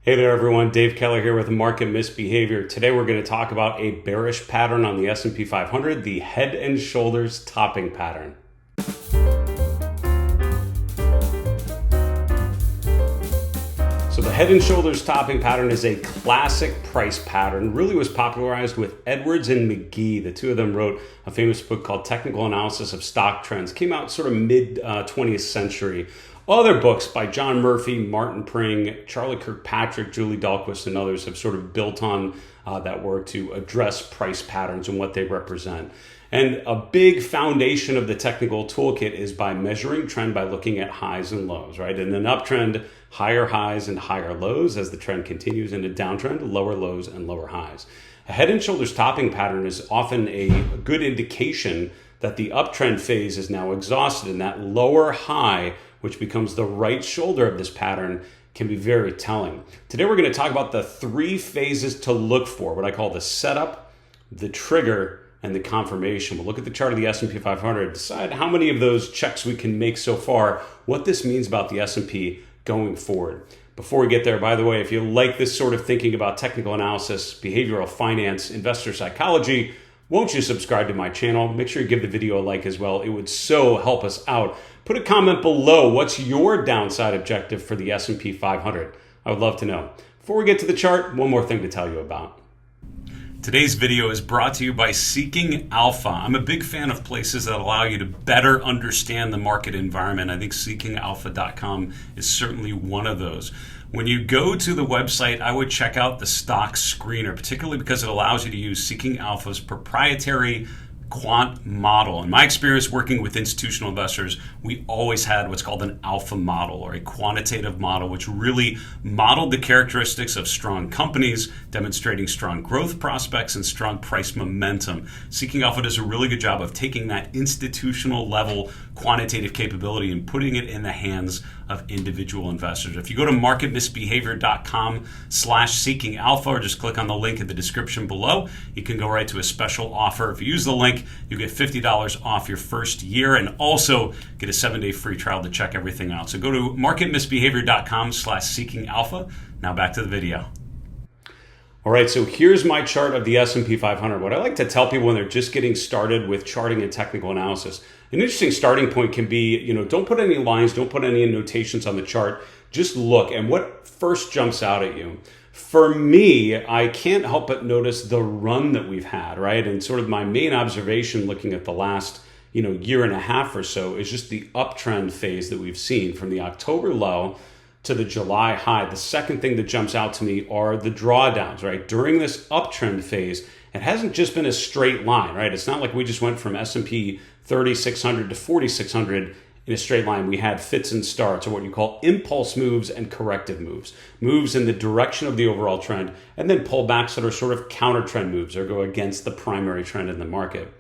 Hey there everyone, Dave Keller here with Market Misbehavior. Today we're going to talk about a bearish pattern on the S&P 500, the head and shoulders topping pattern. So the head and shoulders topping pattern is a classic price pattern, really was popularized with Edwards and McGee. The two of them wrote a famous book called Technical Analysis of Stock Trends. Came out sort of mid 20th century. Other books by John Murphy, Martin Pring, Charlie Kirkpatrick, Julie Dahlquist, and others have sort of built on that work to address price patterns and what they represent. And a big foundation of the technical toolkit is by measuring trend by looking at highs and lows, right? In an uptrend, higher highs and higher lows as the trend continues. In a downtrend, lower lows and lower highs. A head and shoulders topping pattern is often a good indication that the uptrend phase is now exhausted, and that lower high, which becomes the right shoulder of this pattern, can be very telling. Today we're going to talk about the three phases to look for, what I call the setup, the trigger, and the confirmation. We'll look at the chart of the S&P 500, decide how many of those checks we can make so far, what this means about the S&P going forward. Before we get there, by the way, if you like this sort of thinking about technical analysis, behavioral finance, investor psychology, won't you subscribe to my channel? Make sure you give the video a like as well. It would so help us out. Put a comment below. What's your downside objective for the S&P 500? I would love to know. Before we get to the chart, one more thing to tell you about. Today's video is brought to you by Seeking Alpha. I'm a big fan of places that allow you to better understand the market environment. I think seekingalpha.com is certainly one of those. When you go to the website, I would check out the stock screener, particularly because it allows you to use Seeking Alpha's proprietary quant model. In my experience working with institutional investors, we always had what's called an alpha model, or a quantitative model, which really modeled the characteristics of strong companies, demonstrating strong growth prospects and strong price momentum. Seeking Alpha does a really good job of taking that institutional level quantitative capability and putting it in the hands of individual investors. If you go to marketmisbehavior.com/seeking alpha, or just click on the link in the description below, you can go right to a special offer. If you use the link, you get $50 off your first year and also get a 7-day free trial to check everything out. So go to marketmisbehavior.com/seeking alpha. Now back to the video. All right, so here's my chart of the S&P 500. What I like to tell people when they're just getting started with charting and technical analysis, an interesting starting point can be, don't put any lines, don't put any notations on the chart. Just look, and what first jumps out at you? For me, I can't help but notice the run that we've had, right? And sort of my main observation looking at the last, year and a half or so is just the uptrend phase that we've seen from the October low to the July high. The second thing that jumps out to me are the drawdowns, right? During this uptrend phase, it hasn't just been a straight line, right? It's not like we just went from S&P 3600 to 4600 in a straight line. We had fits and starts, or what you call impulse moves and corrective moves. Moves in the direction of the overall trend, and then pullbacks that are sort of counter trend moves or go against the primary trend in the market.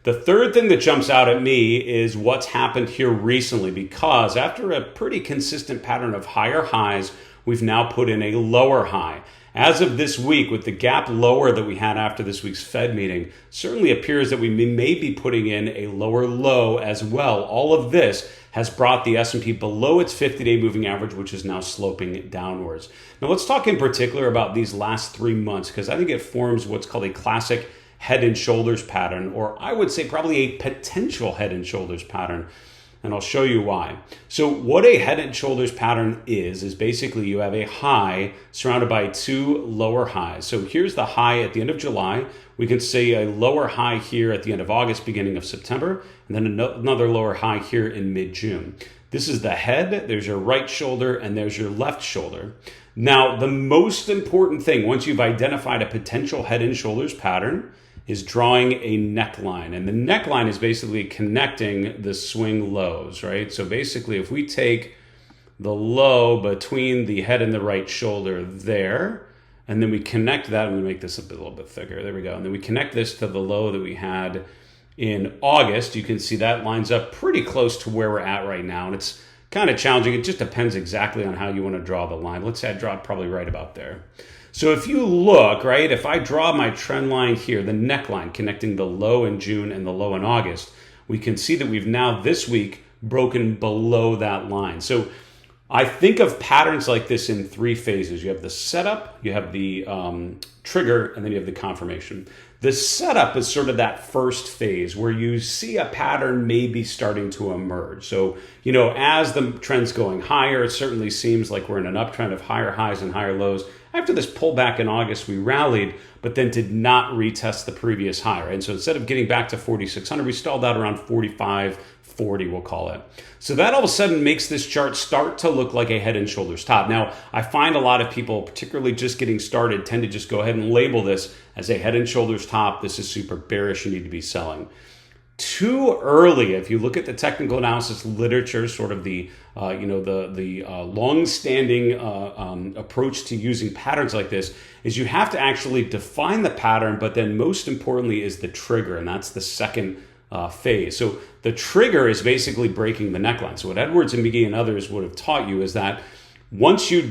The third thing that jumps out at me is what's happened here recently, because after a pretty consistent pattern of higher highs, we've now put in a lower high. As of this week, with the gap lower that we had after this week's Fed meeting, certainly appears that we may be putting in a lower low as well. All of this has brought the S&P below its 50-day moving average, which is now sloping downwards. Now let's talk in particular about these last 3 months, because I think it forms what's called a classic head and shoulders pattern, or I would say probably a potential head and shoulders pattern. And I'll show you why. So what a head and shoulders pattern is basically you have a high surrounded by two lower highs. So here's the high at the end of July. We can see a lower high here at the end of August, beginning of September, and then another lower high here in mid-June. This is the head, there's your right shoulder, and there's your left shoulder. Now, the most important thing, once you've identified a potential head and shoulders pattern, is drawing a neckline. And the neckline is basically connecting the swing lows, right? So basically, if we take the low between the head and the right shoulder there, and then we connect that, I'm gonna make this a little bit thicker, there we go. And then we connect this to the low that we had in August, you can see that lines up pretty close to where we're at right now. And it's kind of challenging. It just depends exactly on how you want to draw the line. Let's say I draw it probably right about there. So if you look, right, if I draw my trend line here, the neckline connecting the low in June and the low in August, we can see that we've now this week broken below that line. So I think of patterns like this in three phases. You have the setup, you have the trigger, and then you have the confirmation. The setup is sort of that first phase where you see a pattern maybe starting to emerge. So, as the trend's going higher, it certainly seems like we're in an uptrend of higher highs and higher lows. After this pullback in August, we rallied, but then did not retest the previous high, right? And so instead of getting back to 4,600, we stalled out around 4,540, we'll call it. So that all of a sudden makes this chart start to look like a head and shoulders top. Now, I find a lot of people, particularly just getting started, tend to just go ahead and label this as a head and shoulders top. This is super bearish, you need to be selling. Too early, if you look at the technical analysis literature, sort of the long-standing approach to using patterns like this, is you have to actually define the pattern, but then most importantly is the trigger, and that's the second phase. So the trigger is basically breaking the neckline. So what Edwards and McGee and others would have taught you is that once you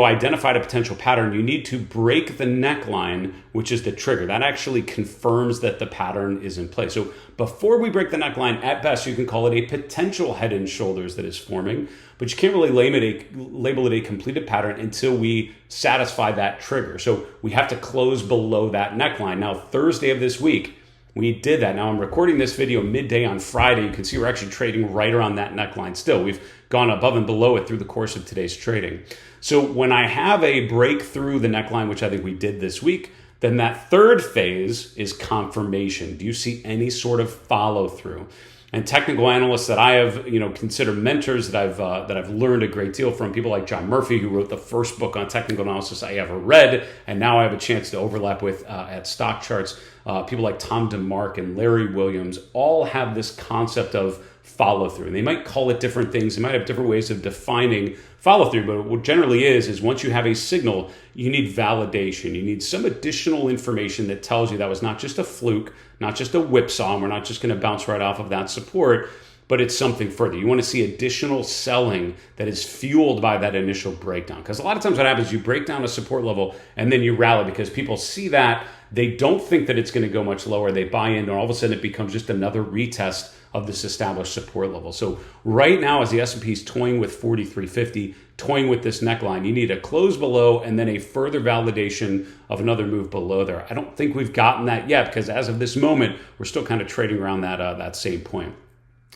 identified a potential pattern, you need to break the neckline, which is the trigger. That actually confirms that the pattern is in place. So before we break the neckline, at best, you can call it a potential head and shoulders that is forming, but you can't really label it a completed pattern until we satisfy that trigger. So we have to close below that neckline. Now, Thursday of this week, we did that. Now I'm recording this video midday on Friday. You can see we're actually trading right around that neckline still. We've gone above and below it through the course of today's trading. So when I have a break through the neckline, which I think we did this week, then that third phase is confirmation. Do you see any sort of follow through? And technical analysts that I have, consider mentors that I've learned a great deal from, people like John Murphy, who wrote the first book on technical analysis I ever read, and now I have a chance to overlap with at StockCharts. People like Tom DeMark and Larry Williams all have this concept of follow through, and they might call it different things. They might have different ways of defining follow through, but what generally is once you have a signal, you need validation. You need some additional information that tells you that was not just a fluke, not just a whipsaw, and we're not just going to bounce right off of that support, but it's something further. You want to see additional selling that is fueled by that initial breakdown. Because a lot of times what happens, you break down a support level and then you rally because people see that, they don't think that it's going to go much lower, they buy in, and all of a sudden it becomes just another retest of this established support level. So right now, as the S&P is toying with 4350, toying with this neckline, you need a close below and then a further validation of another move below there. I don't think we've gotten that yet because as of this moment, we're still kind of trading around that same point.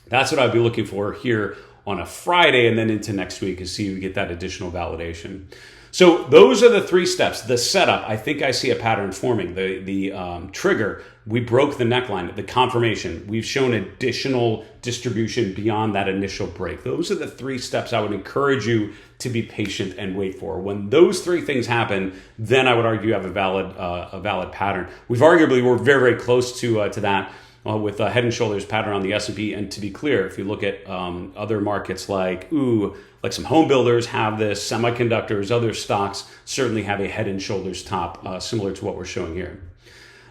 That's what I'd be looking for here on a Friday and then into next week to see if we get that additional validation. So those are the three steps. The setup, I think I see a pattern forming. The trigger, we broke the neckline. The confirmation, we've shown additional distribution beyond that initial break. Those are the three steps I would encourage you to be patient and wait for. When those three things happen, then I would argue you have a valid pattern. We're very, very close to that. With a head and shoulders pattern on the S&P. And to be clear, if you look at other markets like some home builders have this, semiconductors, other stocks certainly have a head and shoulders top similar to what we're showing here.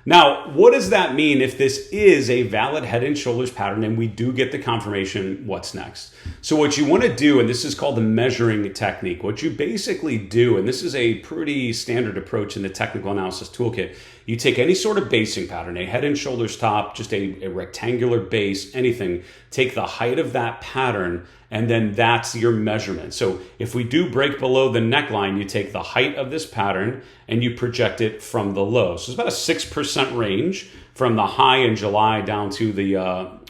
Now, what does that mean if this is a valid head and shoulders pattern and we do get the confirmation? What's next? So what you want to do, and this is called the measuring technique, what you basically do, and this is a pretty standard approach in the technical analysis toolkit, you take any sort of basing pattern, a head and shoulders top, just a rectangular base, anything, take the height of that pattern, and then that's your measurement. So if we do break below the neckline, you take the height of this pattern and you project it from the low. So it's about a 6% range from the high in July down to the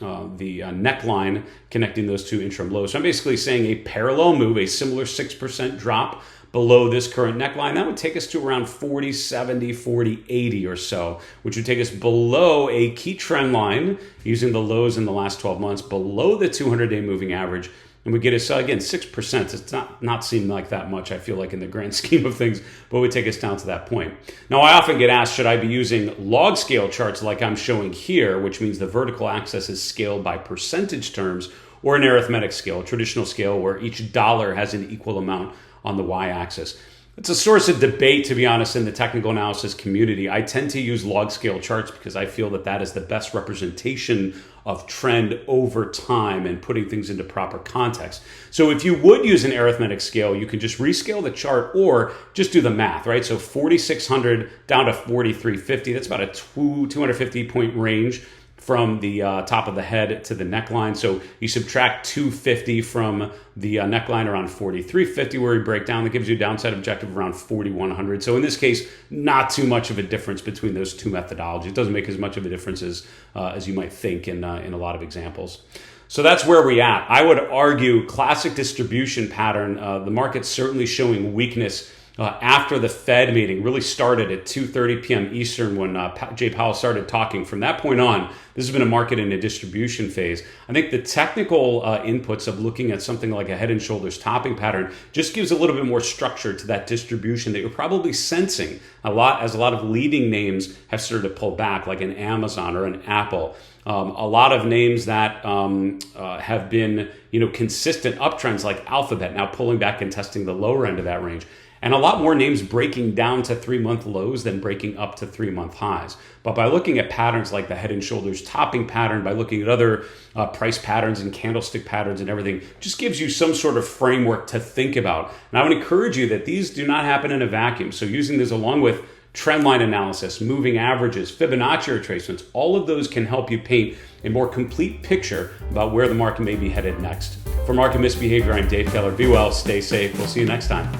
neckline connecting those two interim lows. So I'm basically saying a parallel move, a similar 6% drop below this current neckline, that would take us to around 40.70, 40.80 or so, which would take us below a key trend line using the lows in the last 12 months, below the 200-day moving average, and would get us, again, 6%. It's not seem like that much, I feel like, in the grand scheme of things, but would take us down to that point. Now, I often get asked, should I be using log scale charts like I'm showing here, which means the vertical axis is scaled by percentage terms, or an arithmetic scale, a traditional scale where each dollar has an equal amount on the y-axis. It's a source of debate, to be honest, in the technical analysis community. I tend to use log scale charts because I feel that is the best representation of trend over time and putting things into proper context. So if you would use an arithmetic scale, you could just rescale the chart or just do the math, right? So 4,600 down to 4,350, that's about a 250 point range from the top of the head to the neckline. So you subtract 250 from the neckline around 4350 where we break down. That gives you a downside objective around 4100. So in this case, not too much of a difference between those two methodologies. It doesn't make as much of a difference as you might think in a lot of examples. So that's where we're at. I would argue classic distribution pattern, the market's certainly showing weakness after the Fed meeting really started at 2:30 p.m. Eastern when Jay Powell started talking. From that point on, this has been a market in a distribution phase. I think the technical inputs of looking at something like a head and shoulders topping pattern just gives a little bit more structure to that distribution that you're probably sensing a lot as a lot of leading names have started to pull back, like an Amazon or an Apple. A lot of names that have been consistent uptrends like Alphabet now pulling back and testing the lower end of that range. And a lot more names breaking down to 3-month lows than breaking up to 3-month highs. But by looking at patterns like the head and shoulders topping pattern, by looking at other price patterns and candlestick patterns and everything, just gives you some sort of framework to think about. And I would encourage you that these do not happen in a vacuum. So using this along with trend line analysis, moving averages, Fibonacci retracements, all of those can help you paint a more complete picture about where the market may be headed next. For Market Misbehavior, I'm Dave Keller. Be well, stay safe. We'll see you next time.